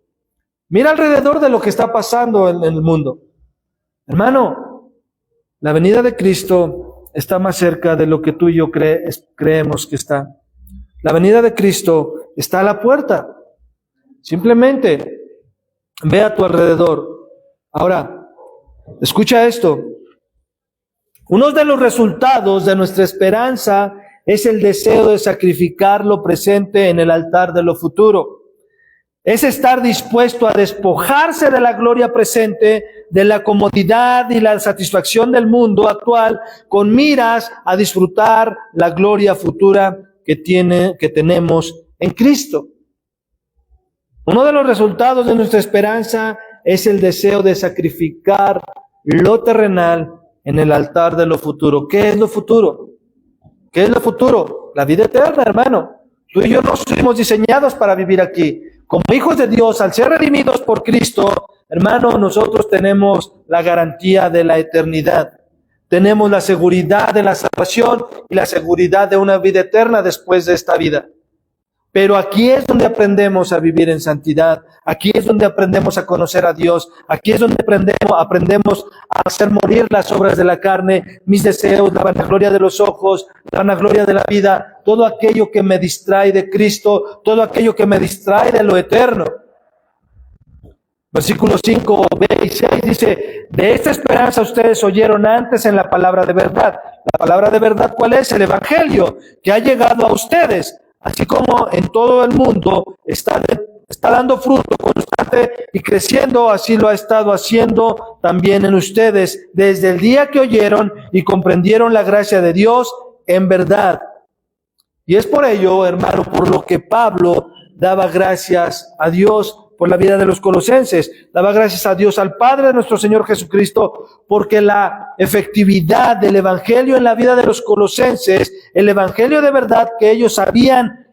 Mira alrededor de lo que está pasando en el mundo. Hermano, la venida de Cristo está más cerca de lo que tú y yo creemos que está. La venida de Cristo está a la puerta. Simplemente ve a tu alrededor. Ahora, escucha esto. Uno de los resultados de nuestra esperanza es el deseo de sacrificar lo presente en el altar de lo futuro. Es estar dispuesto a despojarse de la gloria presente, de la comodidad y la satisfacción del mundo actual, con miras a disfrutar la gloria futura que tenemos en Cristo. Uno de los resultados de nuestra esperanza es el deseo de sacrificar lo terrenal en el altar de lo futuro. ¿Qué es lo futuro? ¿Qué es lo futuro? La vida eterna, hermano. Tú y yo no fuimos diseñados para vivir aquí. Como hijos de Dios, al ser redimidos por Cristo, hermano, nosotros tenemos la garantía de la eternidad. Tenemos la seguridad de la salvación y la seguridad de una vida eterna después de esta vida. Pero aquí es donde aprendemos a vivir en santidad. Aquí es donde aprendemos a conocer a Dios. Aquí es donde aprendemos a hacer morir las obras de la carne, mis deseos, la vanagloria de los ojos, la vanagloria de la vida, todo aquello que me distrae de Cristo, todo aquello que me distrae de lo eterno. Versículos 5, B y 6 dice, de esta esperanza ustedes oyeron antes en la palabra de verdad. La palabra de verdad, ¿cuál es? El Evangelio, que ha llegado a ustedes. Así como en todo el mundo está dando fruto constante y creciendo, así lo ha estado haciendo también en ustedes, desde el día que oyeron y comprendieron la gracia de Dios en verdad. Y es por ello, hermano, por lo que Pablo daba gracias a Dios por la vida de los colosenses, daba gracias a Dios, al Padre de nuestro Señor Jesucristo, porque la efectividad del Evangelio en la vida de los colosenses, el Evangelio de verdad que ellos habían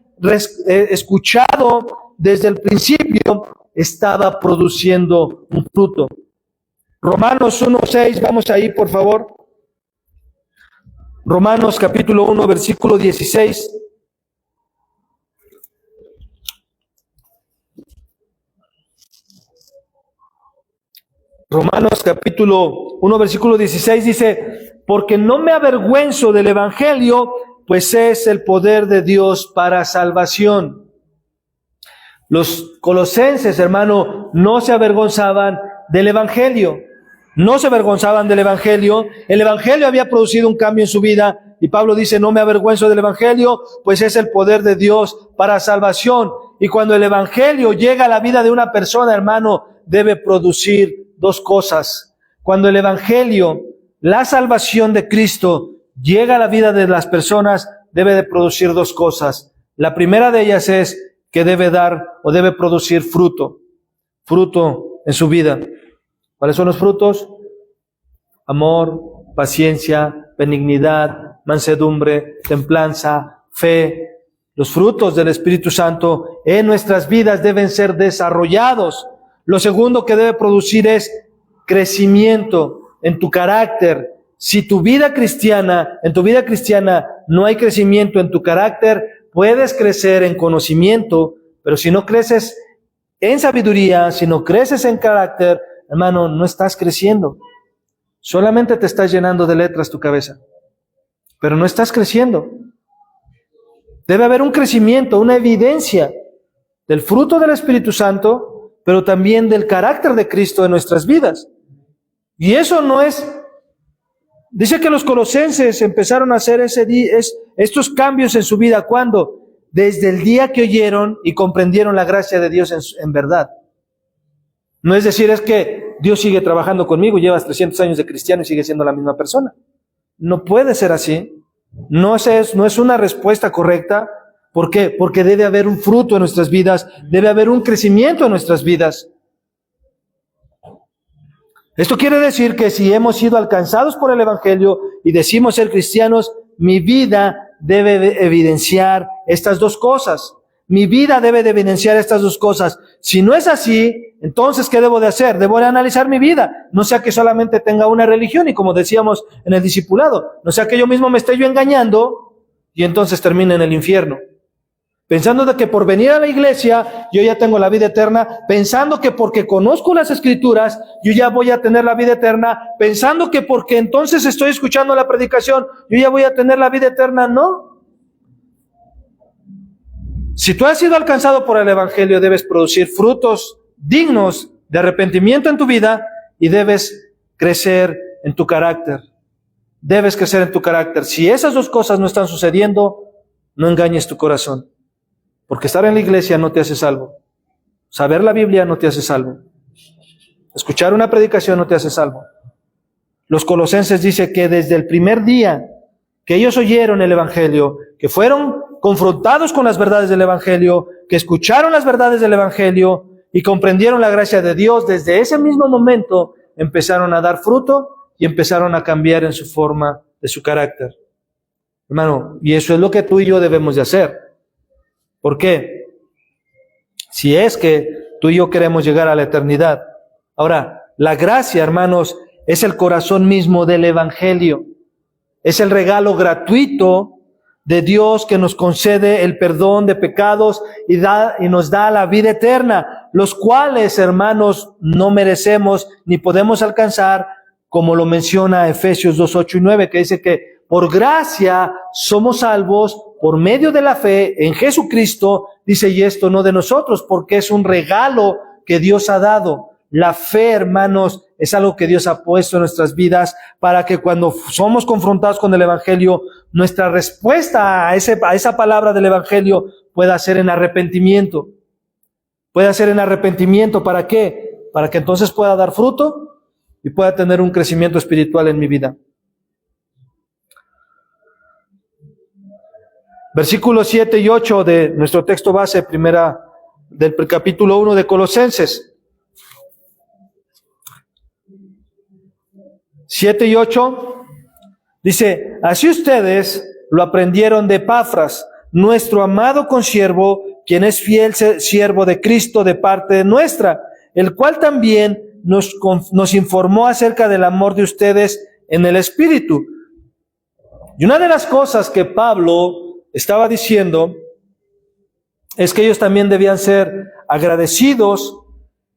escuchado desde el principio, estaba produciendo un fruto. Romanos 1:6, vamos ahí por favor. Romanos capítulo 1, versículo 16. Romanos capítulo 1, versículo 16 dice, porque no me avergüenzo del Evangelio, pues es el poder de Dios para salvación. Los colosenses, hermano, no se avergonzaban del Evangelio. No se avergonzaban del Evangelio. El Evangelio había producido un cambio en su vida. Y Pablo dice, no me avergüenzo del Evangelio, pues es el poder de Dios para salvación. Y cuando el Evangelio llega a la vida de una persona, hermano, debe producir dos cosas. Cuando el Evangelio, la salvación de Cristo, llega a la vida de las personas, debe de producir dos cosas. La primera de ellas es que debe dar o debe producir fruto en su vida. ¿Cuáles son los frutos? Amor, paciencia, benignidad, mansedumbre, templanza, fe. Los frutos del Espíritu Santo en nuestras vidas deben ser desarrollados. Lo segundo que debe producir es crecimiento en tu carácter. Si en tu vida cristiana no hay crecimiento en tu carácter, puedes crecer en conocimiento, pero si no creces en sabiduría, si no creces en carácter, hermano, no estás creciendo. Solamente te estás llenando de letras tu cabeza, pero no estás creciendo. Debe haber un crecimiento, una evidencia del fruto del Espíritu Santo, pero también del carácter de Cristo en nuestras vidas. Y eso no es... Dice que los colosenses empezaron a hacer estos cambios en su vida. ¿Cuándo? Desde el día que oyeron y comprendieron la gracia de Dios en verdad. No es decir, es que Dios sigue trabajando conmigo, llevas 300 años de cristiano y sigue siendo la misma persona. No puede ser así. No es una respuesta correcta. ¿Por qué? Porque debe haber un fruto en nuestras vidas, debe haber un crecimiento en nuestras vidas. Esto quiere decir que si hemos sido alcanzados por el Evangelio y decimos ser cristianos, mi vida debe evidenciar estas dos cosas. Mi vida debe de evidenciar estas dos cosas. Si no es así, entonces, ¿qué debo de hacer? Debo de analizar mi vida. No sea que solamente tenga una religión y como decíamos en el discipulado, no sea que yo mismo me esté yo engañando y entonces termine en el infierno. Pensando de que por venir a la iglesia yo ya tengo la vida eterna, pensando que porque conozco las Escrituras yo ya voy a tener la vida eterna, pensando que porque entonces estoy escuchando la predicación yo ya voy a tener la vida eterna. No. Si tú has sido alcanzado por el Evangelio, debes producir frutos dignos de arrepentimiento en tu vida y debes crecer en tu carácter. Debes crecer en tu carácter. Si esas dos cosas no están sucediendo, no engañes tu corazón. Porque estar en la iglesia no te hace salvo. Saber la Biblia no te hace salvo. Escuchar una predicación no te hace salvo. Los colosenses dicen que desde el primer día que ellos oyeron el Evangelio, que fueron confrontados con las verdades del Evangelio, que escucharon las verdades del Evangelio y comprendieron la gracia de Dios, desde ese mismo momento empezaron a dar fruto y empezaron a cambiar en su forma de su carácter. Hermano, y eso es lo que tú y yo debemos de hacer. ¿Por qué? Si es que tú y yo queremos llegar a la eternidad. Ahora, la gracia, hermanos, es el corazón mismo del Evangelio. Es el regalo gratuito de Dios que nos concede el perdón de pecados y nos da la vida eterna, los cuales, hermanos, no merecemos ni podemos alcanzar, como lo menciona Efesios 2, 8 y 9, que dice que por gracia somos salvos por medio de la fe en Jesucristo, dice, y esto no de nosotros, porque es un regalo que Dios ha dado. La fe, hermanos, es algo que Dios ha puesto en nuestras vidas para que cuando somos confrontados con el Evangelio, nuestra respuesta a esa palabra del Evangelio pueda ser en arrepentimiento. Pueda ser en arrepentimiento, ¿para qué? Para que entonces pueda dar fruto y pueda tener un crecimiento espiritual en mi vida. Versículos 7 y 8 de nuestro texto base, del capítulo 1 de Colosenses. 7 y 8, dice, así ustedes lo aprendieron de Epafras, nuestro amado consiervo, quien es fiel siervo de Cristo de parte nuestra, el cual también nos informó acerca del amor de ustedes en el Espíritu. Y una de las cosas que Pablo estaba diciendo es que ellos también debían ser agradecidos,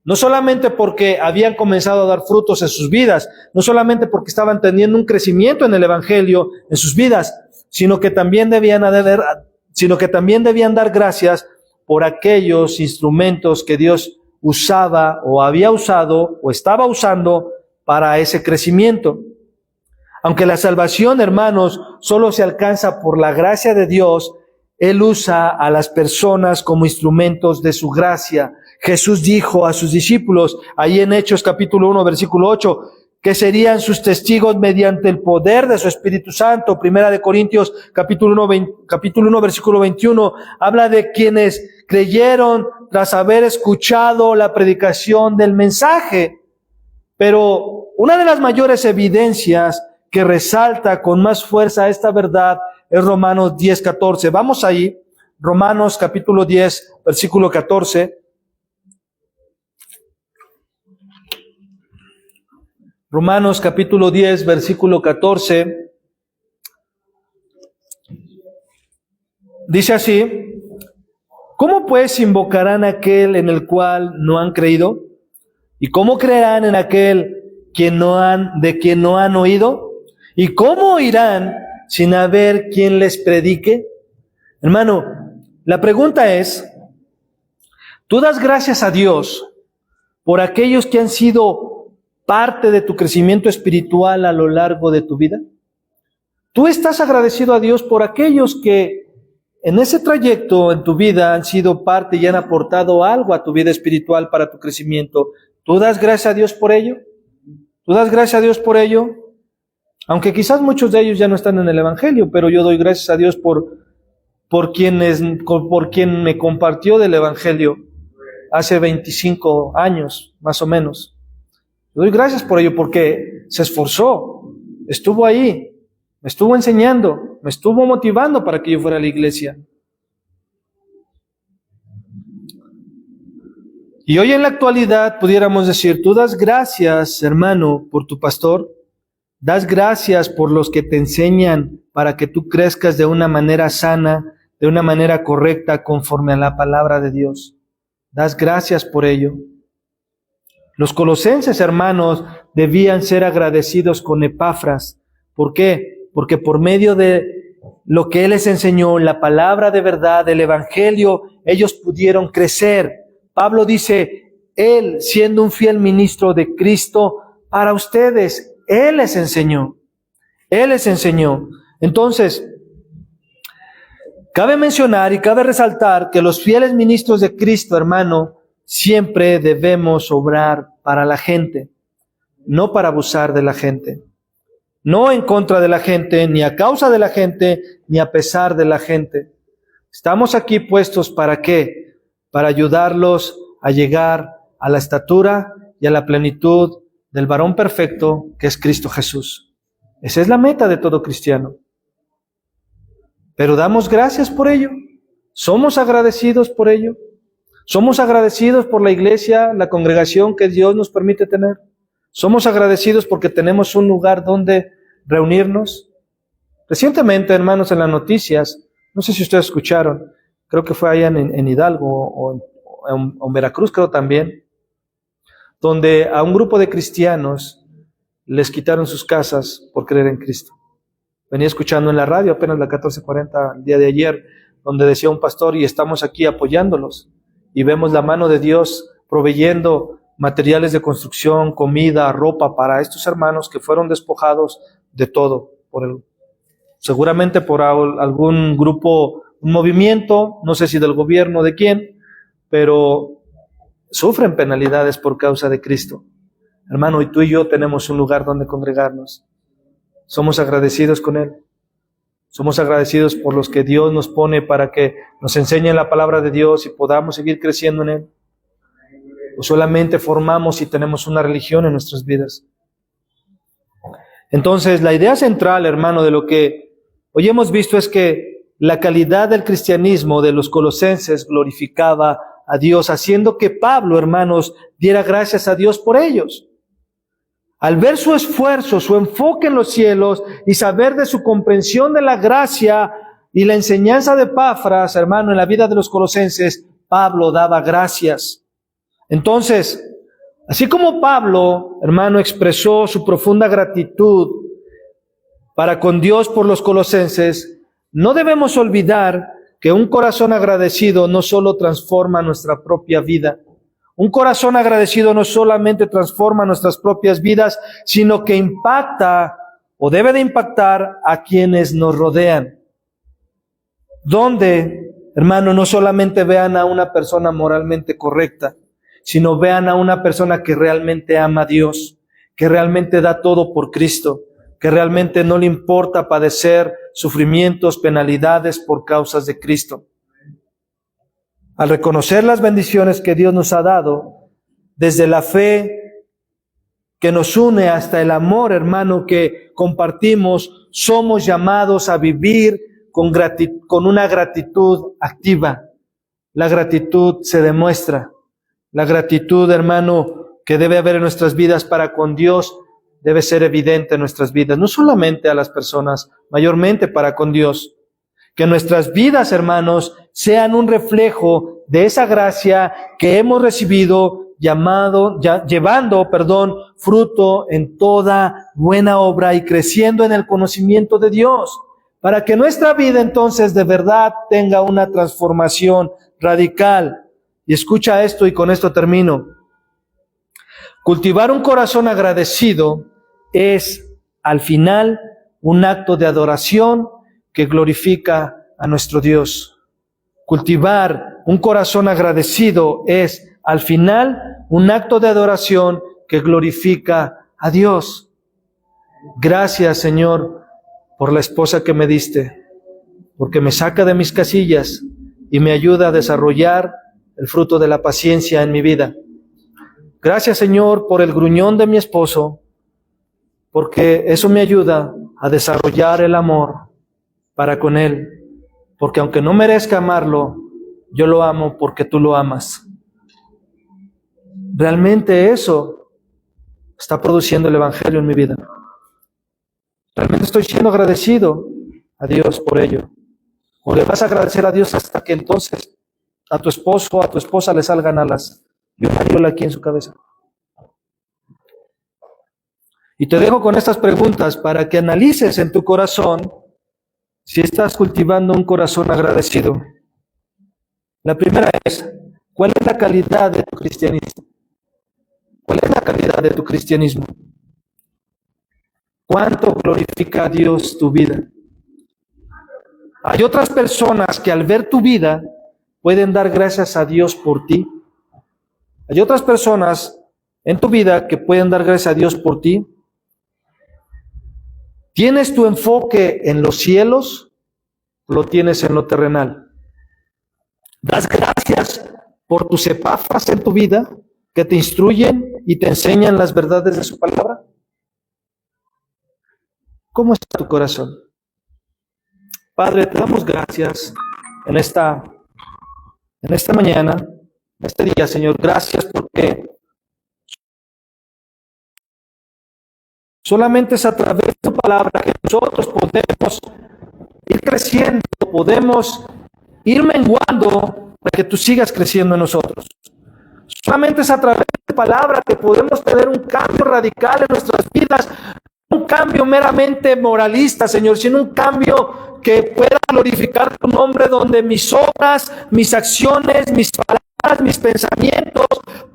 no solamente porque habían comenzado a dar frutos en sus vidas, no solamente porque estaban teniendo un crecimiento en el Evangelio en sus vidas, sino que también debían dar gracias por aquellos instrumentos que Dios usaba o había usado o estaba usando para ese crecimiento. Aunque la salvación, hermanos, solo se alcanza por la gracia de Dios, Él usa a las personas como instrumentos de su gracia. Jesús dijo a sus discípulos, ahí en Hechos capítulo 1, versículo 8, que serían sus testigos mediante el poder de su Espíritu Santo. Primera de Corintios capítulo 1, versículo 21, habla de quienes creyeron tras haber escuchado la predicación del mensaje. Pero una de las mayores evidencias que resalta con más fuerza esta verdad es Romanos 10, 14. Vamos ahí, Romanos capítulo 10, versículo 14. Romanos capítulo 10, versículo 14. Dice así, ¿cómo pues invocarán a aquel en el cual no han creído? ¿Y cómo creerán en aquel de quien no han oído? ¿Y cómo oirán sin haber quien les predique? Hermano, la pregunta es, ¿tú das gracias a Dios por aquellos que han sido parte de tu crecimiento espiritual a lo largo de tu vida? ¿Tú estás agradecido a Dios por aquellos que en ese trayecto en tu vida han sido parte y han aportado algo a tu vida espiritual para tu crecimiento? ¿Tú das gracias a Dios por ello? ¿Tú das gracias a Dios por ello? Aunque quizás muchos de ellos ya no están en el Evangelio, pero yo doy gracias a Dios por quien me compartió del Evangelio hace 25 años, más o menos. Le doy gracias por ello porque se esforzó, estuvo ahí, me estuvo enseñando, me estuvo motivando para que yo fuera a la iglesia. Y hoy en la actualidad pudiéramos decir, tú das gracias, hermano, por tu pastor, das gracias por los que te enseñan para que tú crezcas de una manera sana, de una manera correcta, conforme a la palabra de Dios. Das gracias por ello. Los colosenses, hermanos, debían ser agradecidos con Epafras. ¿Por qué? Porque por medio de lo que él les enseñó, la palabra de verdad, el Evangelio, ellos pudieron crecer. Pablo dice, él, siendo un fiel ministro de Cristo, para ustedes, él les enseñó. Él les enseñó. Entonces, cabe mencionar y cabe resaltar que los fieles ministros de Cristo, hermano, siempre debemos obrar para la gente, no para abusar de la gente, no en contra de la gente, ni a causa de la gente, ni a pesar de la gente. Estamos aquí puestos ¿para qué? Para ayudarlos a llegar a la estatura y a la plenitud del varón perfecto que es Cristo Jesús. Esa es la meta de todo cristiano. Pero damos gracias por ello. Somos agradecidos por ello. Somos agradecidos por la iglesia, la congregación que Dios nos permite tener. Somos agradecidos porque tenemos un lugar donde reunirnos. Recientemente, hermanos, en las noticias, no sé si ustedes escucharon, creo que fue allá en Hidalgo o en Veracruz, creo también, donde a un grupo de cristianos les quitaron sus casas por creer en Cristo. Venía escuchando en la radio apenas la 14:40 el día de ayer, donde decía un pastor, y estamos aquí apoyándolos, y vemos la mano de Dios proveyendo materiales de construcción, comida, ropa para estos hermanos que fueron despojados de todo, seguramente por algún grupo, un movimiento, no sé si del gobierno, de quién, pero sufren penalidades por causa de Cristo. Hermano, y tú y yo tenemos un lugar donde congregarnos. Somos agradecidos con Él. Somos agradecidos por los que Dios nos pone para que nos enseñen la palabra de Dios y podamos seguir creciendo en Él. O solamente formamos y tenemos una religión en nuestras vidas. Entonces, la idea central, hermano, de lo que hoy hemos visto es que la calidad del cristianismo de los colosenses glorificaba a Dios, haciendo que Pablo, hermanos, diera gracias a Dios por ellos. Al ver su esfuerzo, su enfoque en los cielos y saber de su comprensión de la gracia y la enseñanza de Epafras, hermano, en la vida de los colosenses, Pablo daba gracias. Entonces, así como Pablo, hermano, expresó su profunda gratitud para con Dios por los colosenses, no debemos olvidar que un corazón agradecido no solo transforma nuestra propia vida. Un corazón agradecido no solamente transforma nuestras propias vidas, sino que impacta o debe de impactar a quienes nos rodean. Donde, hermano, no solamente vean a una persona moralmente correcta, sino vean a una persona que realmente ama a Dios, que realmente da todo por Cristo, que realmente no le importa padecer sufrimientos, penalidades por causas de Cristo. Al reconocer las bendiciones que Dios nos ha dado, desde la fe que nos une hasta el amor, hermano, que compartimos, somos llamados a vivir con una gratitud activa. La gratitud se demuestra. La gratitud, hermano, que debe haber en nuestras vidas para con Dios, debe ser evidente en nuestras vidas, no solamente a las personas, mayormente para con Dios. Que nuestras vidas, hermanos, sean un reflejo de esa gracia que hemos recibido, llevando fruto en toda buena obra y creciendo en el conocimiento de Dios, para que nuestra vida entonces de verdad tenga una transformación radical. Y escucha esto y con esto termino. Cultivar un corazón agradecido es, al final, un acto de adoración que glorifica a nuestro Dios. Cultivar un corazón agradecido es, al final, un acto de adoración que glorifica a Dios. Gracias, Señor, por la esposa que me diste, porque me saca de mis casillas y me ayuda a desarrollar el fruto de la paciencia en mi vida. Gracias, Señor, por el gruñón de mi esposo, porque eso me ayuda a desarrollar el amor para con él, porque aunque no merezca amarlo, yo lo amo porque tú lo amas. Realmente eso está produciendo el Evangelio en mi vida. Realmente estoy siendo agradecido a Dios por ello. O le vas a agradecer a Dios hasta que entonces a tu esposo o a tu esposa le salgan alas y una viola aquí en su cabeza. Y te dejo con estas preguntas para que analices en tu corazón si estás cultivando un corazón agradecido. La primera es, ¿cuál es la calidad de tu cristianismo? ¿Cuál es la calidad de tu cristianismo? ¿Cuánto glorifica a Dios tu vida? Hay otras personas que al ver tu vida pueden dar gracias a Dios por ti. Hay otras personas en tu vida que pueden dar gracias a Dios por ti. ¿Tienes tu enfoque en los cielos o lo tienes en lo terrenal? ¿Das gracias por tus Epafras en tu vida que te instruyen y te enseñan las verdades de su palabra? ¿Cómo está tu corazón? Padre, te damos gracias en esta mañana, en este día, Señor. Gracias porque solamente es a través de tu palabra que nosotros podemos ir creciendo, podemos ir menguando para que tú sigas creciendo en nosotros. Solamente es a través de tu palabra que podemos tener un cambio radical en nuestras vidas, un cambio meramente moralista, Señor, sino un cambio que pueda glorificar tu nombre, donde mis obras, mis acciones, mis palabras, mis pensamientos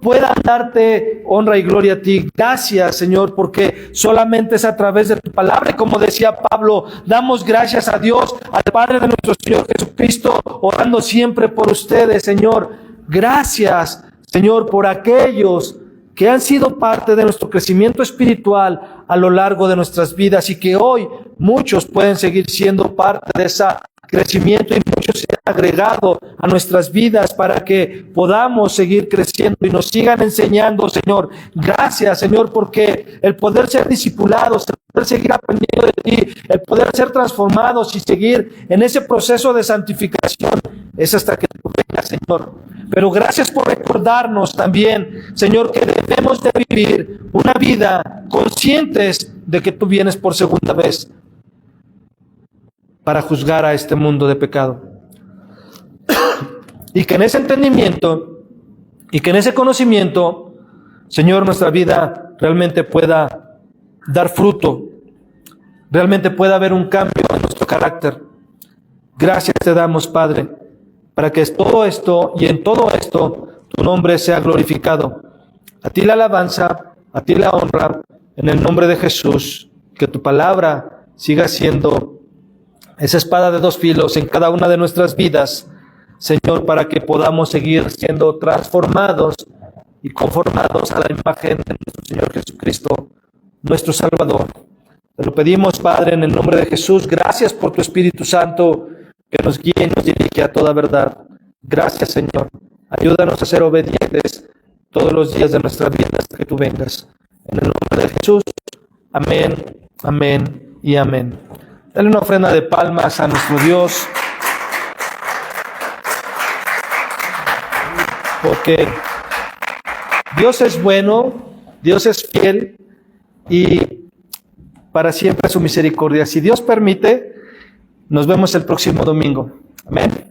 puedan darte honra y gloria a ti. Gracias, Señor, porque solamente es a través de tu palabra. Y como decía Pablo, damos gracias a Dios, al Padre de nuestro Señor Jesucristo, orando siempre por ustedes, Señor. Gracias, Señor, por aquellos que han sido parte de nuestro crecimiento espiritual a lo largo de nuestras vidas y que hoy muchos pueden seguir siendo parte de ese crecimiento y muchos se han agregado a nuestras vidas para que podamos seguir creciendo y nos sigan enseñando, Señor. Gracias, Señor, porque el poder ser discipulados, el poder seguir aprendiendo de ti, el poder ser transformados y seguir en ese proceso de santificación es hasta que tú vengas, Señor. Pero gracias por recordarnos también, Señor, que debemos de vivir una vida conscientes de que tú vienes por segunda vez para juzgar a este mundo de pecado. Y que en ese entendimiento y que en ese conocimiento, Señor, nuestra vida realmente pueda dar fruto, realmente pueda haber un cambio en nuestro carácter. Gracias te damos, Padre, para que todo esto y en todo esto tu nombre sea glorificado. A ti la alabanza, a ti la honra, en el nombre de Jesús. Que tu palabra siga siendo esa espada de dos filos en cada una de nuestras vidas, Señor, para que podamos seguir siendo transformados y conformados a la imagen de nuestro Señor Jesucristo, nuestro Salvador. Te lo pedimos, Padre, en el nombre de Jesús. Gracias por tu Espíritu Santo que nos guíe y nos dirige a toda verdad. Gracias, Señor. Ayúdanos a ser obedientes todos los días de nuestra vida hasta que tú vengas. En el nombre de Jesús. Amén, amén y amén. Dale una ofrenda de palmas a nuestro Dios, porque Dios es bueno, Dios es fiel y para siempre su misericordia. Si Dios permite, nos vemos el próximo domingo. Amén.